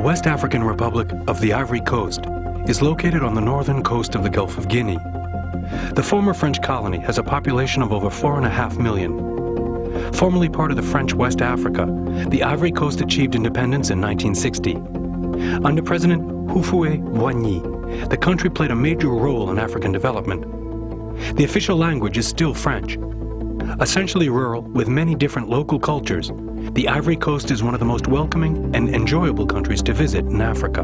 West African Republic of the Ivory Coast is located on the northern coast of the Gulf of Guinea. The former French colony has a population of over 4.5 million. Formerly part of the French West Africa, the Ivory Coast achieved independence in 1960. Under President Houphouët-Boigny, the country played a major role in African development. The official language is still French. Essentially rural, with many different local cultures, the Ivory Coast is one of the most welcoming and enjoyable countries to visit in Africa.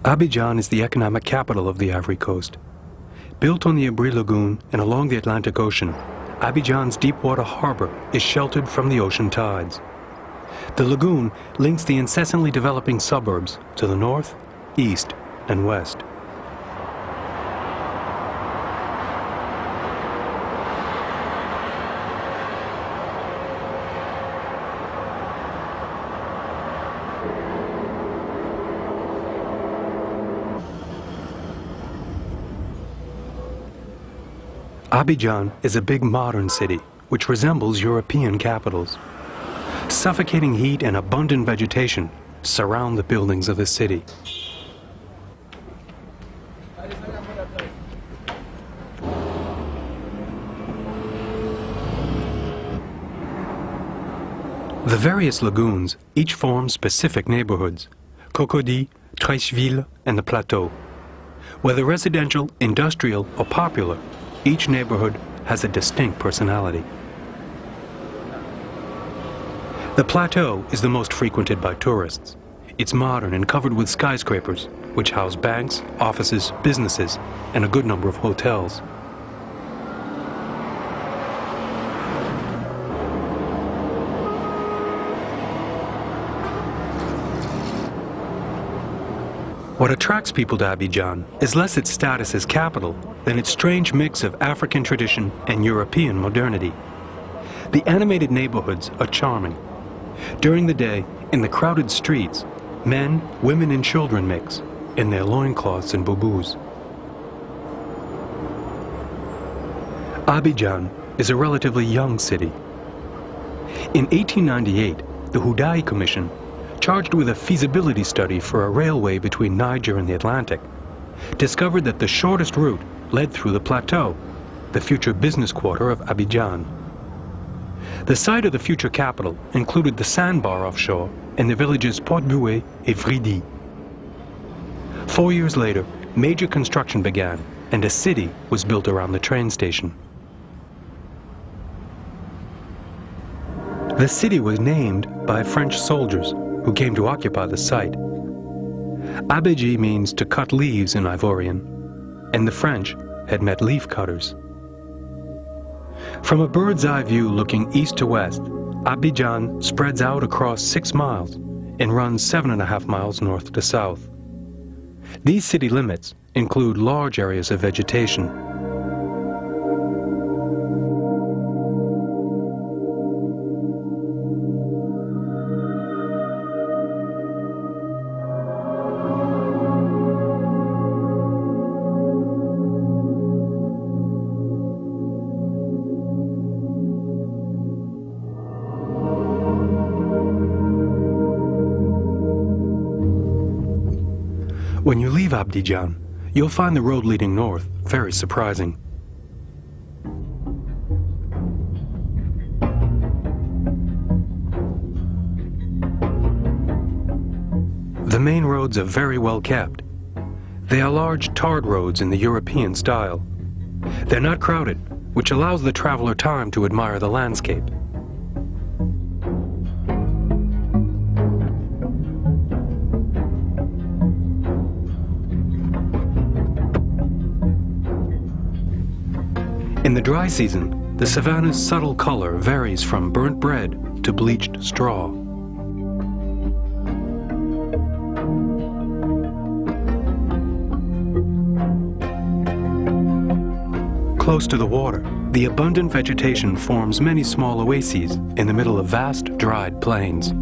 Abidjan is the economic capital of the Ivory Coast. Built on the Ivory Lagoon and along the Atlantic Ocean, Abidjan's deep-water harbor is sheltered from the ocean tides. The lagoon links the incessantly developing suburbs to the north, east, and west. Abidjan is a big modern city, which resembles European capitals. Suffocating heat and abundant vegetation surround the buildings of the city. The various lagoons each form specific neighborhoods: Cocody, Treichville, and the Plateau. Whether residential, industrial, or popular, each neighborhood has a distinct personality. The Plateau is the most frequented by tourists. It's modern and covered with skyscrapers, which house banks, offices, businesses, and a good number of hotels. What attracts people to Abidjan is less its status as capital than its strange mix of African tradition and European modernity. The animated neighborhoods are charming. During the day, in the crowded streets, men, women, and children mix in their loincloths and boubous. Abidjan is a relatively young city. In 1898, the Houdaï Commission, charged with a feasibility study for a railway between Niger and the Atlantic, discovered that the shortest route led through the Plateau, the future business quarter of Abidjan. The site of the future capital included the sandbar offshore and the villages Port-Bouët and Ivory. 4 years later, major construction began and a city was built around the train station. The city was named by French soldiers who came to occupy the site. Abidji means to cut leaves in Ivorian, and the French had met leaf cutters. From a bird's eye view looking east to west, Abidjan spreads out across 6 miles and runs 7.5 miles north to south. These city limits include large areas of vegetation. When you leave Abidjan, you'll find the road leading north very surprising. The main roads are very well kept. They are large tarred roads in the European style. They're not crowded, which allows the traveler time to admire the landscape. In the dry season, the savanna's subtle color varies from burnt bread to bleached straw. Close to the water, the abundant vegetation forms many small oases in the middle of vast, dried plains.